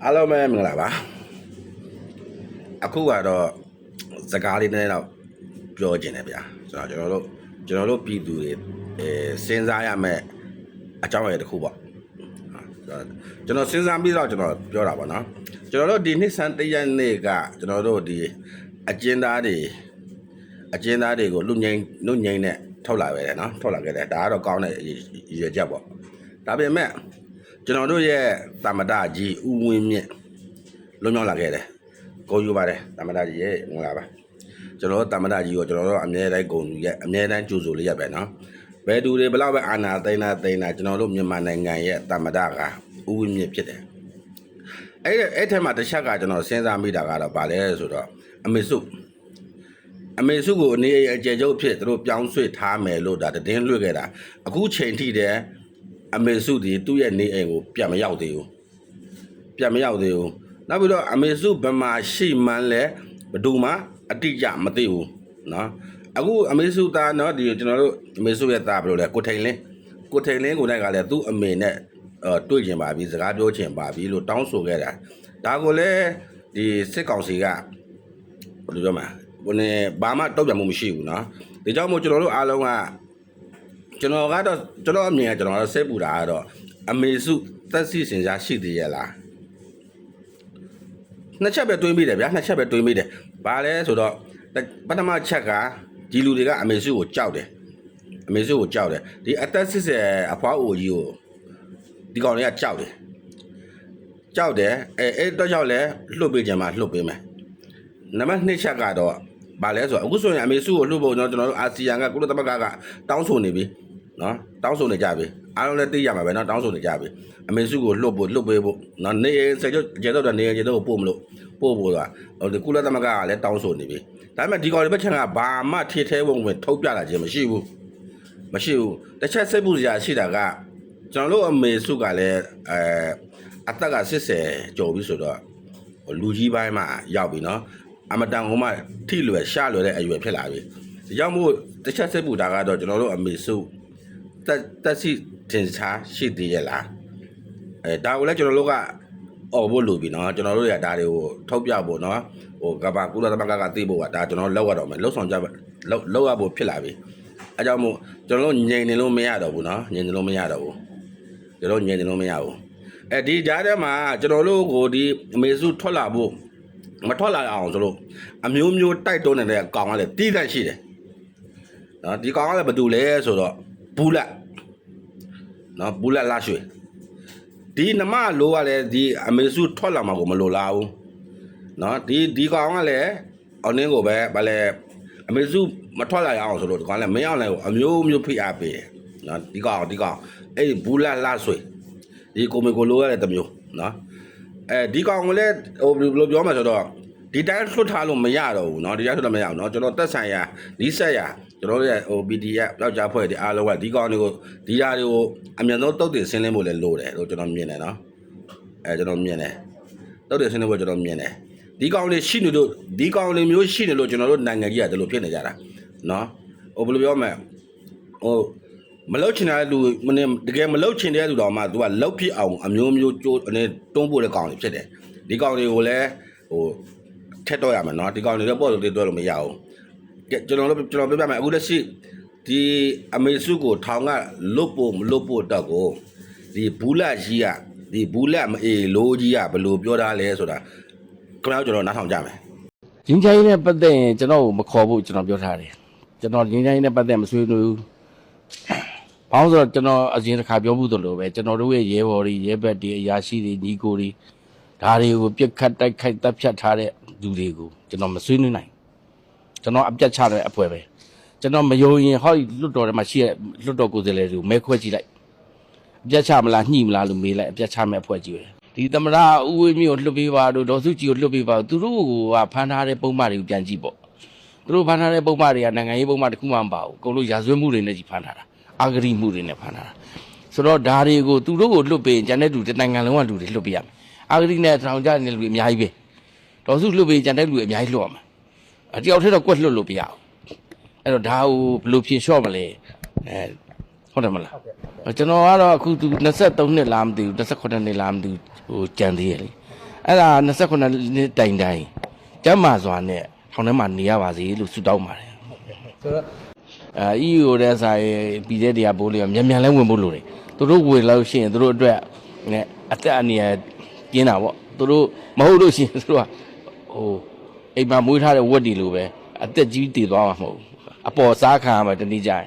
အားလုံးပဲမင်္ဂလာပါအခုကတော့စကားလေးနည်းတော့ပြောချင်တယ်ဗျာဆိုတော့ကျွန်တော်တို့ပြည်သူတွေစဉ်းစားရမယ့်အကြောင်းအရာတစ်ခုပေါ့ကျွန်တော်စဉ်းစားပြီးတော့ကျွန်တော်ပြောတာပေါ့နော်ကျွန်တော်တို့ဒီနှစ်ဆန်းတရက်နေ့ကကျွန်တော်တို့ဒီအကျဉ်းသားတွေကိုလူငိမ့်နဲ့ထုတ်လာပဲတယ်နော်ထုတ်လာခဲ့တယ်ဒါကတော့ကောင်းတဲ့ရည်ရွယ်ချက်ပေါ့ဒါပေမဲ့ကျွန်တော်တို့ရဲ့တမ္မတကြီးဦးဝင်းမြင့်လွန်မြောက်လာခဲ့တယ်ကိုယူပါတယ်တမ္မတကြီးရဲ့မင်္ဂလာပါကျွန်တော်တို့တမ္မတကြီးကိုကျွန်တော်တို့အမြဲတမ်းဂုဏ်ယူရဲ့အမြဲတမ်းကြိုဆိုလေးရပဲနော်ဘယ်သူတွေဘယ်လောက်ပဲအာဏာသိမ်းတာကျွန်တော်တို့မြန်မာနိုင်ငံရဲ့တမ္မတကဦးဝင်းမြင့်ဖြစ်တယ်အဲ့ထက်မှတစ်ချက်ကကျွန်တော်စဉ်းစားမိတာကတော့ဗာလဲဆိုတော့အမေစုကိုအနေအကျယ်ချုပ်ဖြစ်သူတို့ပြောင်းရွှေ့ထားမယ်လို့ဒါတင်းလွှတ်ခဲ့တာအခုချိန်ထိတည်းအမေစုဒီသူ့ရဲ့နေအိမ်ကိုပြန်မရောက်သေးဘူးနောက်ပြီးတော့အမေစုဘယ်မှာရှိမှန်းလဲဘယ်သူမှအတိအကျမသိဘူးနော်အခုအမေစုသားနော်ဒီကျွန်တော်တို့အမေစုရဲ့သားဘယ်လိုလဲကိုထိန်လင်းကိုနိုင်ကလည်းသူ့အမေနဲ့တွေ့ကျင်ပါပြီစကားပြောချင်ပါပြီလို့တောင်းဆိုခဲ့တာဒါကိုလည်းဒီစစ်ကောင်စီကဘယ်လိုပြောမှာဘာမှတုံ့ပြန်မှုမရှိဘူးနော်ဒီကြောင့်မို့ကျွန်တော်တို့အားလုံးကကျွန်တော်အမြင်ကကျွန်တော်စိတ်ပူတာကတော့အမေစုသက်စီစင်စားရှိသေးရဲ့လားနှစ်ချက်ပဲတွေးမိတယ်ဗျာဘာလဲဆိုတော့ပထမချက်ကဒီလူတွေကအမေစုကိုကြောက်တယ်ဒီအသက်80အဖွားအိုကြီးကိုဒီကောင်တွေကကြောက်တယ်အဲ့တော့ကြောက်လဲလှုပ်ပေးကြမှာလှုပ်ပေးမယ်နံပါတ်2ချက်ကတော့ဘာလဲဆိုတော့အခုဆိုရင်အမေစုကိုလှုပ်ဖို့ကျွန်တော်တို့အာဆီယံကကုလသမဂ္ဂကတောင်းဆိုနေပြီနော်တောင်းဆိုနေကြပြီအားလုံးလည်းသိရမှာပဲနော်တောင်းဆိုနေကြပြီအမေစုကိုလှုပ်ပေးဖို့နော်နေစေကျတော့နေကျေတော့ပို့ဖို့ကဒီကုလသမဂ္ဂကလည်းတောင်းဆိုနေပြီဒါပေမဲ့ဒီကောင်တွေဘက်ချက်ကဘာမှထေထဲဝုံဝင်ထုတ်ပြလာခြင်းမရှိဘူးတစ်ချက်စိတ်ပူစရာရှိတာကကျွန်တော်တို့အမေစုကလည်းအသက်က80ကျော်ပြီဆိုတော့လူကြီးပိုင်းမှာရောက်ပြီနော်အမတန်ဟိုမှထိလွယ်ရှာလွယ်တဲ့အရွယ်ဖြစ်လာပြီဒီကြောင့်မို့တစ်ချက်စိတ်ပူတာကတော့ကျွန်တော်တို့အမေစုတက်စီတင်စားရှိသေးရဲ့လားဒါကိုလည်းကျွန်တော်တို့ကအော်ဖို့လိုပြီနော်ကျွန်တော်တို့ရဒါတွေကိုထုတ်ပြဖို့နော်ကဘာကုလသမဂ္ဂကသိဖို့ကဒါကျွန်တော်လောက်ရတော့မယ်လှုပ်ဆောင်ကြလောက်ရဖို့ဖြစ်လာပြီအဲကြောင့်မို့ကျွန်တော်တို့ငြိမ်နေလို့မရတော့ဘူးနော်ငြိမ်နေလို့မရဘူးဒီကြားထဲမှာကျွန်တော်တို့ကိုဒီအမေစုထွက်လာဖို့မထွက်လာအောင်ဆိုလို့အမျိုးတိုက်တွန်းနေတဲ့အကောင်ကလည်းတီးတန့်ရှိတယ်နော်ဒီကောင်ကလည်းဘာတူလဲဆိုတော့ဘူးလက်လာရွှေဒီနမလိုကလည်းဒီအမေစုထွက်လာမှာကိုမလိုလားဘူးနော်ဒီကောင်ကလည်းအောင်းနင်းကိုပဲဗာလဲအမေစုမထွက်လာအောင်ဆိုလို့ဒီကောင်လည်းမင်းအောင်လည်းအမျိုးဖိအားပေးတယ်နော်ဒီကောင်အဲ့ဘူးလက်လာရွှေဒီကိုမေကိုလိုရတဲ့တမျိုးနော်ဒီကောင်ကလည်းဘယ်လိုပြောမှာဆိုတော့ဒီတိုင်းလွတ်ထားလို့မရတော့ဘူးเนาะဒီတိုင်းလွတ်လို့မရအောင်เนาะကျွန်တော်တက်ဆိုင်ရာဒီဆက်ရာကျွန်တော်ရဲ့PDF ယောက်ျားဖွဲ့ဒီအားလုံးကဒီကောင်တွေကိုဒီဓာတ်တွေကိုအမြန်ဆုံးတုတ်တင်ဆင်းလင်းဖို့လည်းလိုတယ်လို့ကျွန်တော်မြင်တယ်เนาะကျွန်တော်မြင်တယ်တုတ်တင်ဆင်းလင်းဖို့ကျွန်တော်မြင်တယ်ဒီကောင်တွေရှိနေလို့ဒီကောင်တွေမျိုးရှိနေလို့ကျွန်တော်တို့နိုင်ငံကြီးကဒီလိုဖြစ်နေကြတာเนาะဘယ်လိုပြောမလဲမလောက်ချင်တဲ့လူတကယ်မလောက်ချင်တဲ့လူတော်မှသူကလောက်ဖြစ်အောင်အမျိုးကျိုးအနေတွန်းပို့တဲ့ကောင်တွေဖြစ်တယ်ဒီကောင်တွေကိုလည်းထက်တော့ရမယ်နော်ဒီကောင်တွေလည်းပေါ့လို့တွဲလို့မရဘူးကျွန်တော်ပြပြမယ်အခုလက်ရှိဒီအမေစုကိုထောင်ကလွတ်ဖို့မလွတ်ဖို့တော့ကိုဒီဘူးလက်ကြီးကဒီဘူးလက်မအေးလိုကြီးကဘယ်လိုပြောတာလဲဆိုတာခင်ဗျားကျွန်တော်နားထောင်ကြမယ်ငင်းချိုင်းနဲ့ပတ်သက်ရင်ကျွန်တော်မခေါ်ဖို့ကျွန်တော်ပြောထားတယ်ကျွန်တော်ငင်းချိုင်းနဲ့ပတ်သက်မဆွေးနွေးဘူးဘာလို့ဆိုတော့ကျွန်တော်အရင်တစ်ခါပြောမှုသလိုပဲကျွန်တော်တို့ရဲ့ရဲဘော်တွေရဲဘက်တွေအရာရှိတွေညီကိုတွေဒါတွေကိုပြစ်ခတ်တိုက်ခိုက်တပ်ဖြတ်ထားတဲ့လူတွေကိုကျွန်တော်မဆွေးနွေးနိုင်ကျွန်တော်အပြတ်ချတဲ့အဖွဲပဲကျွန်တော်မယုံရင်ဟောလွတ်တော်ထဲမှာရှိတဲ့လွတ်တော်ကိုယ်စားလှယ်တွေကိုမဲခွဲကြည့်လိုက်အပြတ်ချမလားညှိမလားလို့မေးလိုက်အပြတ်ချမဲ့အဖွဲ့ကြီးပဲဒီသမရဦးဝင်းမျိုးလွတ်ပေးပါတို့ဒေါ်စုကြည်ကိုလွတ်ပေးပါသူတို့ကဖမ်းထားတဲ့ပုံမှန်တွေကိုပြန်ကြည့်ပေါ့သူတို့ဖမ်းထားတဲ့ပုံမှန်တွေကနိုင်ငံရေးပုံမှန်တစ်ခုမှမပါဘူးအကုန်လုံးရာဇဝတ်မှုတွေနဲ့ကြီးဖမ်းထားတာအာဂရိမှုတွေနဲ့ဖမ်းထားတာဆိုတော့ဒါတွေကိုသူတို့ကိုလွတ်ပေးရင်ကျန်တဲ့လူတနိုင်ငံလုံးကလူတွေလွတ်ပေးရမယ်အာဂရိနဲ့ထောင်ကြတဲ့လူတွေအများကြီးပဲဒေါ်စုလွတ်ပေးကျန်တဲ့လူတွေအများကြီးလွတ်ရမှာတယောက်တည်းတော့ကွက်လွတ်လို့မရဘူးအဲ့တော့ဒါကိုဘယ်လိုဖြေလျှော့မလဲဟုတ်တယ်မလားကျွန်တော်ကတော့အခု23နှစ်လားမသိဘူး28နှစ်လားမသိဘူးကြံသေးရလေ အဲ့ဒါ29နှစ်တိုင်ကျမ်းမာစွာနဲ့ထောင်ထဲမှာနေရပါစေလို့ဆုတောင်းပါတယ် ဆိုတော့ EU တဲ့ဆိုင်ပြည်တဲ့တရားပိုးလေးကမြန်လဲဝင်ဖို့လိုတယ်သူတို့ဝင်လို့ရှိရင်သူတို့အတွက်နဲ့အသက်အန္တရာယ်ကျင်းတာပေါ့သူတို့မဟုတ်လို့ရှိရင်သူတို့ကဟိုအိမ်မှာမွေးထားတဲ့ဝက်တီလိုပဲအသက်ကြီးတည်သွားမှာမဟုတ်ဘူးအပေါ်စားခံရမှာတနည်းကြရင်